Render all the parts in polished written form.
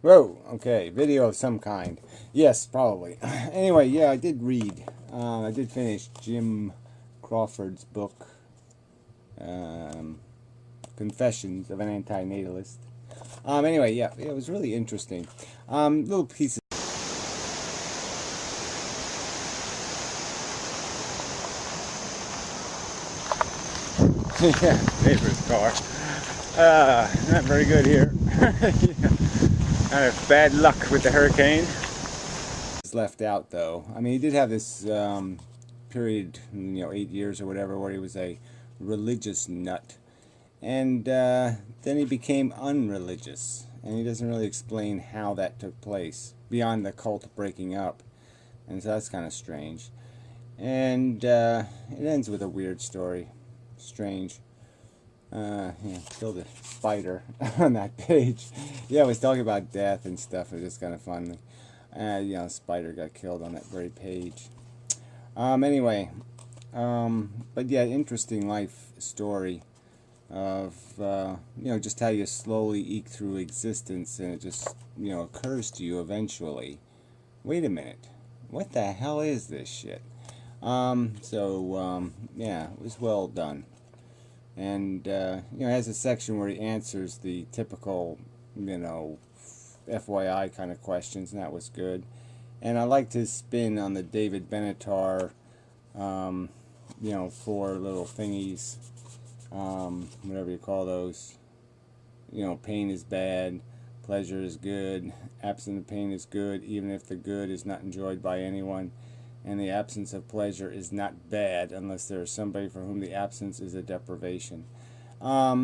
Whoa, okay, video of some kind. Yes, probably. Anyway, yeah, I did read. I did finish Jim Crawford's book, um, Confessions of an Anti-Natalist. Anyway, yeah, it was really interesting. Little pieces. Yeah, neighbor's car. Not very good here. Yeah. Kind of bad luck with the hurricane. Left out though. I mean, he did have this period, 8 years or whatever, where he was a religious nut, and then he became unreligious, and he doesn't really explain how that took place beyond the cult breaking up, and so that's kind of strange. And it ends with a weird story. Strange. Yeah, killed a spider on that page. Yeah, I was talking about death and stuff. It was just kind of fun. Spider got killed on that very page. Anyway, but yeah, interesting life story of just how you slowly eke through existence, and it just occurs to you eventually. Wait a minute, what the hell is this shit? Yeah, it was well done. And it has a section where he answers the typical, FYI kind of questions, and that was good. And I liked his spin on the David Benatar, four little thingies, whatever you call those. Pain is bad, pleasure is good, absence of pain is good, even if the good is not enjoyed by anyone. And the absence of pleasure is not bad unless there is somebody for whom the absence is a deprivation. Yeah, I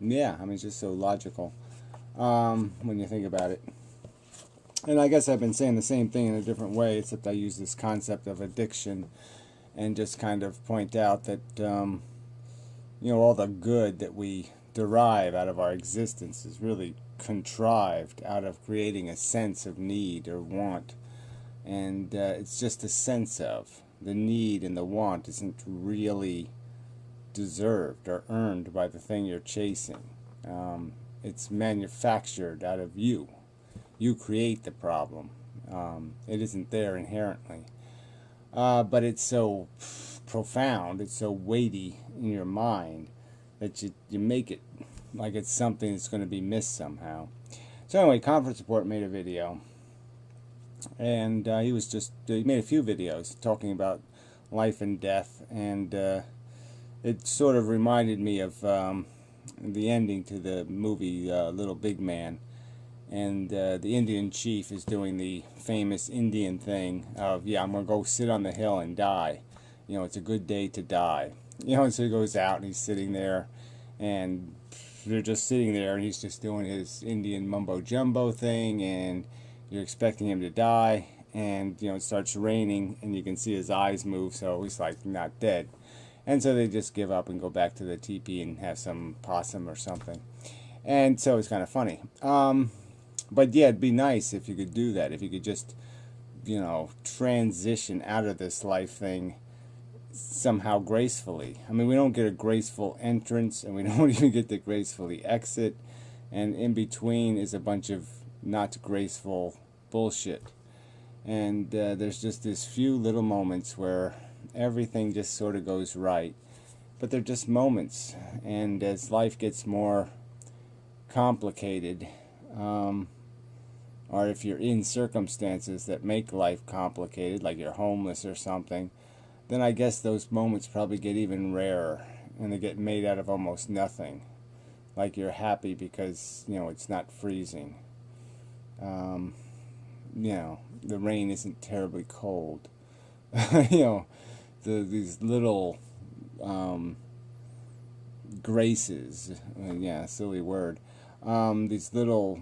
mean, it's just so logical when you think about it. And I guess I've been saying the same thing in a different way, except I use this concept of addiction and just kind of point out that, all the good that we derive out of our existence is really contrived out of creating a sense of need or want. And it's just a sense of. The need and the want isn't really deserved or earned by the thing you're chasing. It's manufactured out of you. You create the problem. It isn't there inherently. But it's so profound, it's so weighty in your mind that you make it like it's something that's going to be missed somehow. So anyway, Conference Report made a video. And he made a few videos talking about life and death, and it sort of reminded me of the ending to the movie Little Big Man, and the Indian chief is doing the famous Indian thing of, I'm going to go sit on the hill and die. It's a good day to die. And so he goes out and he's sitting there, and they're just sitting there, and he's just doing his Indian mumbo jumbo thing, and you're expecting him to die, and it starts raining, and you can see his eyes move, so he's like not dead. And so they just give up and go back to the teepee and have some possum or something. And so it's kind of funny. But yeah, it'd be nice if you could do that, if you could just transition out of this life thing somehow gracefully. I mean, we don't get a graceful entrance, and we don't even get to gracefully exit, and in between is a bunch of not graceful bullshit. And there's just these few little moments where everything just sort of goes right, but they're just moments. And as life gets more complicated, or if you're in circumstances that make life complicated, like you're homeless or something, then I guess those moments probably get even rarer, and they get made out of almost nothing. Like you're happy because it's not freezing. The rain isn't terribly cold. These little graces, silly word, these little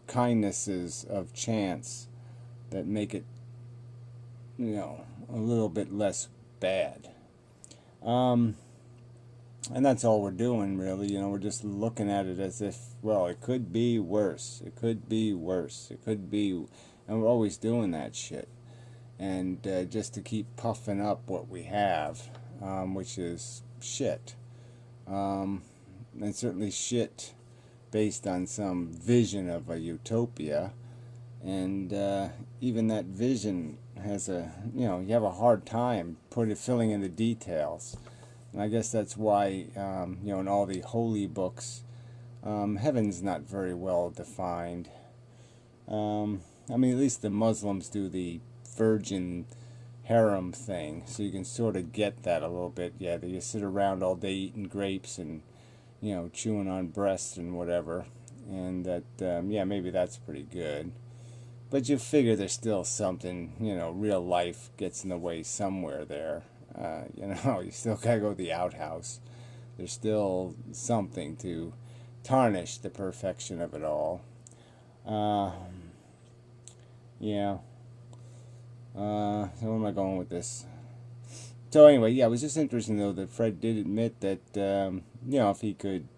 kindnesses of chance that make it, a little bit less bad. And that's all we're doing, really. We're just looking at it as if, well, it could be worse. It could be worse. It could be... And we're always doing that shit. And just to keep puffing up what we have, which is shit. And certainly shit based on some vision of a utopia, and even that vision has you have a hard time filling in the details. And I guess that's why, in all the holy books, heaven's not very well defined. I mean, at least the Muslims do the virgin harem thing, so you can sort of get that a little bit. Yeah, they just sit around all day eating grapes and, chewing on breasts and whatever. And that, yeah, maybe that's pretty good. But you figure there's still something, real life gets in the way somewhere there. You still gotta go to the outhouse. There's still something to tarnish the perfection of it all. Uh, yeah. So where am I going with this? So anyway, yeah, it was just interesting though that Fred did admit that, if he could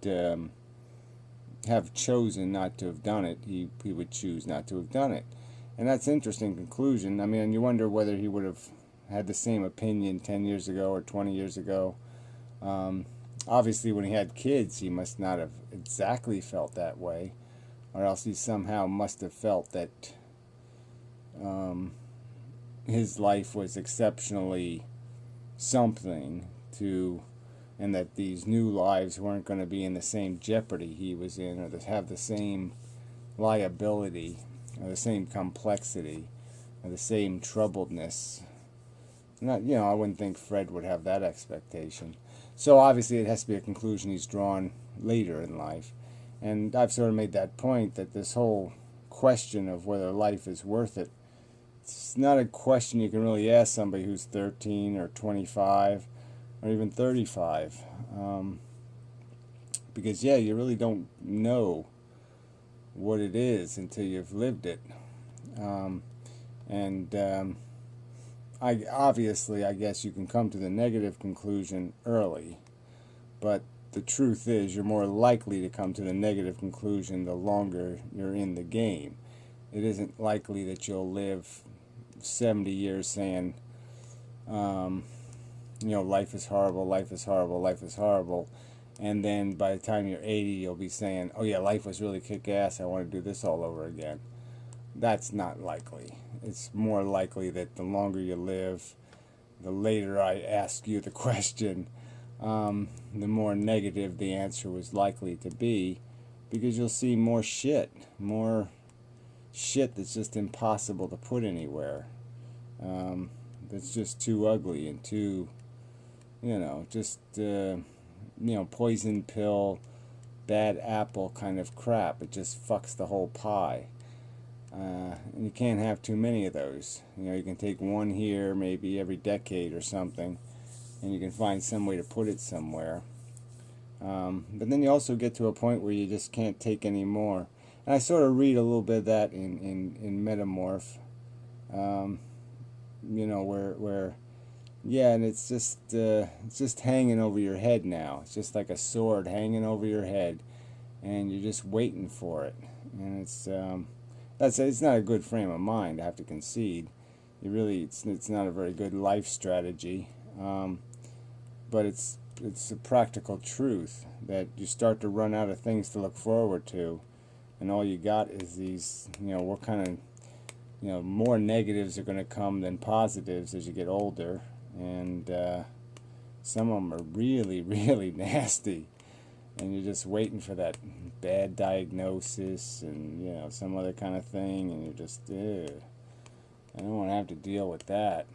have chosen not to have done it, he would choose not to have done it. And that's an interesting conclusion. I mean, you wonder whether he would have had the same opinion 10 years ago or 20 years ago. Obviously, when he had kids, he must not have exactly felt that way, or else he somehow must have felt that his life was exceptionally something to, and that these new lives weren't going to be in the same jeopardy he was in, or to have the same liability, or the same complexity, or the same troubledness. Not, I wouldn't think Fred would have that expectation. So obviously it has to be a conclusion he's drawn later in life. And I've sort of made that point that this whole question of whether life is worth it, it's not a question you can really ask somebody who's 13 or 25 or even 35. Because, yeah, you really don't know what it is until you've lived it. I guess you can come to the negative conclusion early, but the truth is you're more likely to come to the negative conclusion the longer you're in the game. It isn't likely that you'll live 70 years saying, life is horrible, life is horrible, life is horrible, and then by the time you're 80 you'll be saying, oh yeah, life was really kick-ass, I want to do this all over again. That's not likely. It's more likely that the longer you live, the later I ask you the question, the more negative the answer was likely to be, because you'll see more shit that's just impossible to put anywhere. That's just too ugly and too, poison pill, bad apple kind of crap. It just fucks the whole pie. And you can't have too many of those. You can take one here, maybe every decade or something, and you can find some way to put it somewhere. But then you also get to a point where you just can't take any more. And I sort of read a little bit of that in Metamorph. Where yeah, and it's just hanging over your head now. It's just like a sword hanging over your head, and you're just waiting for it. And it's not a good frame of mind, I have to concede. It's not a very good life strategy, but it's a practical truth that you start to run out of things to look forward to, and all you got is these, what kind of, more negatives are going to come than positives as you get older, and some of them are really, really nasty, and you're just waiting for that bad diagnosis and, some other kind of thing, and you're just, I don't want to have to deal with that.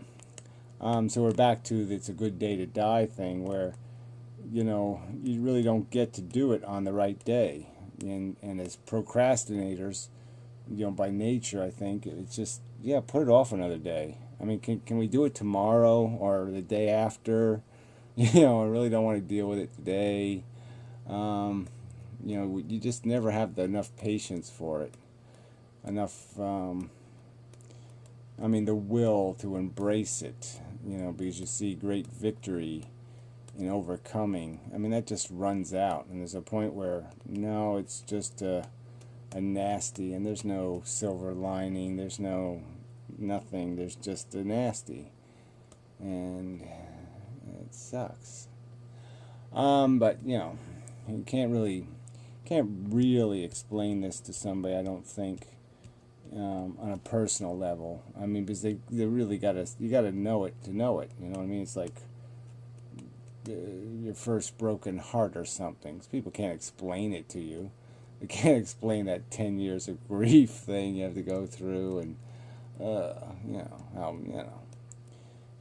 So we're back to the it's a good day to die thing, where, you really don't get to do it on the right day. And as procrastinators, by nature, I think, it's just, put it off another day. I mean, can we do it tomorrow or the day after? I really don't want to deal with it today. You just never have enough patience for it. Enough, the will to embrace it, because you see great victory in overcoming. That just runs out, and there's a point where, no, it's just a nasty, and there's no silver lining, there's nothing, there's just a nasty, and it sucks. But you can't really explain this to somebody, I don't think, on a personal level. I mean, because they really you gotta know it to know it. You know what I mean? It's like your first broken heart or something. 'Cause people can't explain it to you. They can't explain that 10 years of grief thing you have to go through, and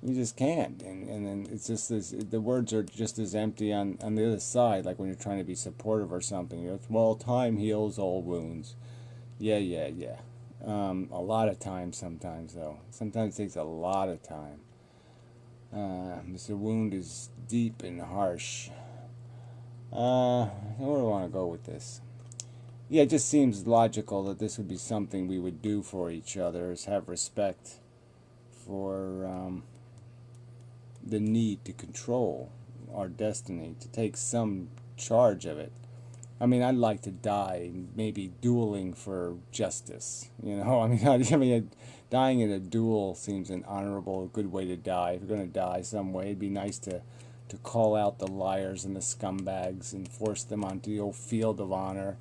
you just can't. And then it's just this, the words are just as empty on the other side, like when you're trying to be supportive or something. Well, time heals all wounds. Yeah. A lot of time sometimes, though. Sometimes it takes a lot of time. This wound is deep and harsh. Where do I want to go with this? Yeah, it just seems logical that this would be something we would do for each other, is have respect for the need to control our destiny, to take some charge of it. I mean, I'd like to die maybe dueling for justice. I mean, dying in a duel seems an honorable, good way to die. If you're going to die some way, it'd be nice to call out the liars and the scumbags and force them onto the old field of honor.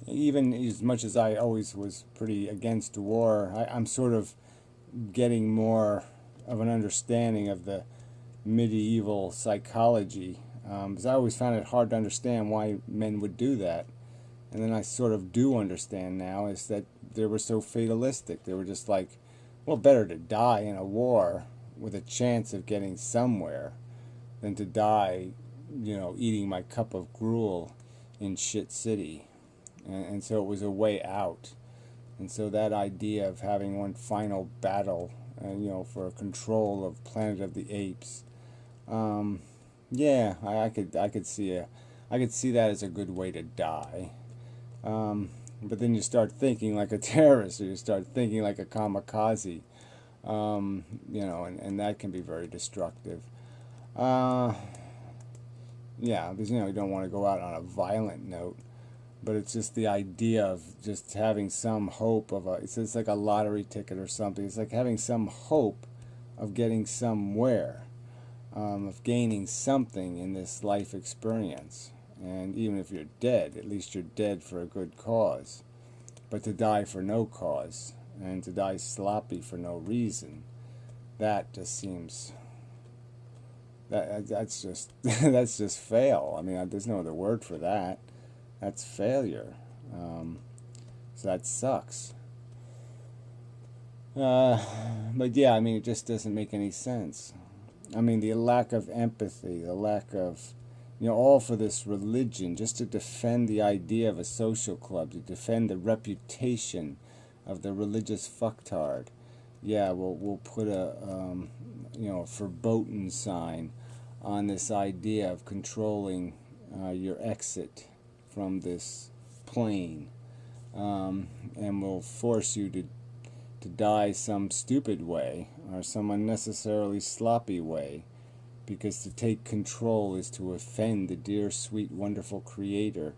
Even as much as I always was pretty against war, I'm sort of getting more of an understanding of the medieval psychology, because I always found it hard to understand why men would do that. And then I sort of do understand now, is that they were so fatalistic. They were just like, well, better to die in a war with a chance of getting somewhere than to die, eating my cup of gruel in shit city. And so it was a way out. And so that idea of having one final battle, for control of Planet of the Apes, yeah, I could see that as a good way to die. But then you start thinking like a terrorist, or you start thinking like a kamikaze, and that can be very destructive. Yeah, because you don't want to go out on a violent note, but it's just the idea of just having some hope of it's like a lottery ticket or something. It's like having some hope of getting somewhere, of gaining something in this life experience. And even if you're dead, at least you're dead for a good cause. But to die for no cause, and to die sloppy for no reason, that just seems... That's just that's just fail. I mean, there's no other word for that. That's failure. So that sucks. But yeah, I mean, it just doesn't make any sense. I mean, the lack of empathy, the lack of, all for this religion, just to defend the idea of a social club, to defend the reputation of the religious fucktard. Yeah, we'll put a verboten sign on this idea of controlling your exit from this plane, and will force you to die some stupid way or some unnecessarily sloppy way, because to take control is to offend the dear, sweet, wonderful Creator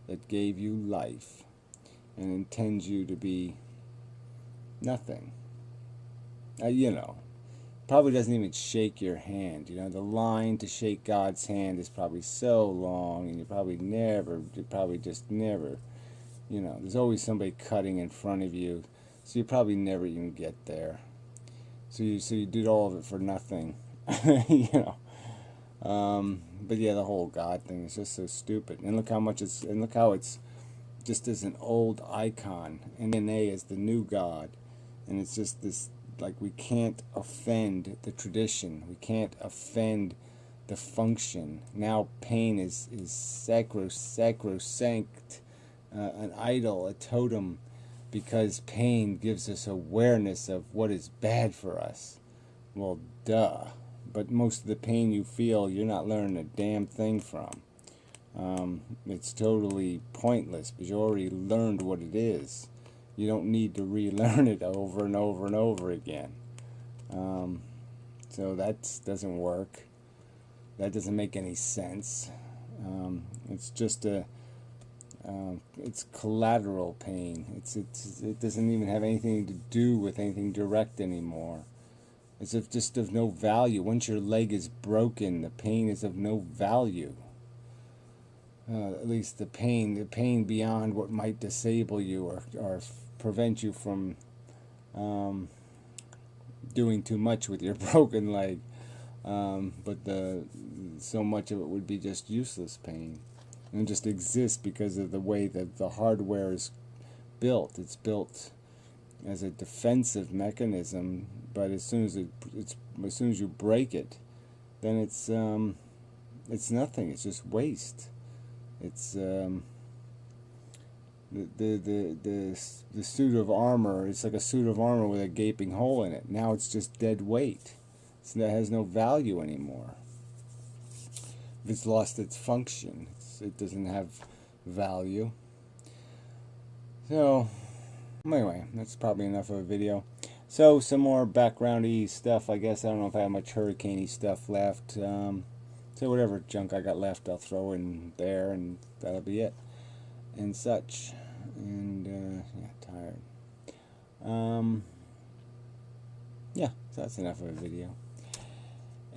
that gave you life and intends you to be nothing. Probably doesn't even shake your hand. The line to shake God's hand is probably so long, and you probably just never, there's always somebody cutting in front of you, so you probably never even get there. So you did all of it for nothing, But yeah, the whole God thing is just so stupid. And look how it's just as an old icon, and DNA is the new God, and it's just this. Like, we can't offend the tradition. We can't offend the function. Now pain is sacrosanct, an idol, a totem, because pain gives us awareness of what is bad for us. Well, duh. But most of the pain you feel, you're not learning a damn thing from. It's totally pointless, because you already learned what it is. You don't need to relearn it over and over and over again. So that doesn't work. That doesn't make any sense. It's just it's collateral pain. It doesn't even have anything to do with anything direct anymore. It's just of no value. Once your leg is broken, the pain is of no value. at least the pain beyond what might disable you or prevent you from doing too much with your broken leg. But so much of it would be just useless pain, and just exists because of the way that the hardware is built. It's built as a defensive mechanism, but as soon as as soon as you break it, then it's nothing. It's just waste. It's the suit of armor. It's like a suit of armor with a gaping hole in it. Now it's just dead weight. It has no value anymore. It's lost its function. It doesn't have value. So anyway, that's probably enough of a video. So some more background-y stuff, I guess. I don't know if I have much hurricane-y stuff left. So whatever junk I got left, I'll throw in there, and that'll be it. And such. And, yeah, tired. Yeah, so that's enough of a video.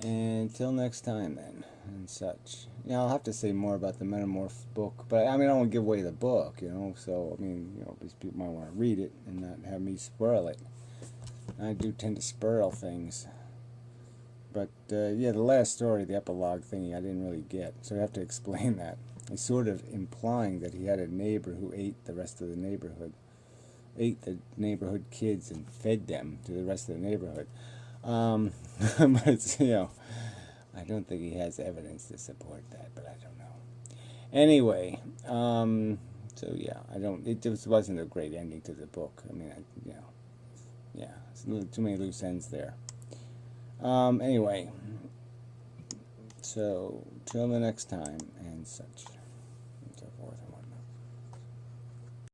And until next time, then, and such. Yeah, I'll have to say more about the Metamorph book, but I mean, I don't want to give away the book, you know. So I mean, you know, these people might want to read it and not have me spoil it. I do tend to spoil things. But yeah, the last story, the epilogue thingy, I didn't really get, so I have to explain that. He's sort of implying that he had a neighbor who ate the rest of the neighborhood, ate the neighborhood kids and fed them to the rest of the neighborhood. But it's, you know, I don't think he has evidence to support that, but I don't know. Anyway, so yeah, it just wasn't a great ending to the book. I mean, you know, yeah, it's too many loose ends there. Anyway, so till the next time and such.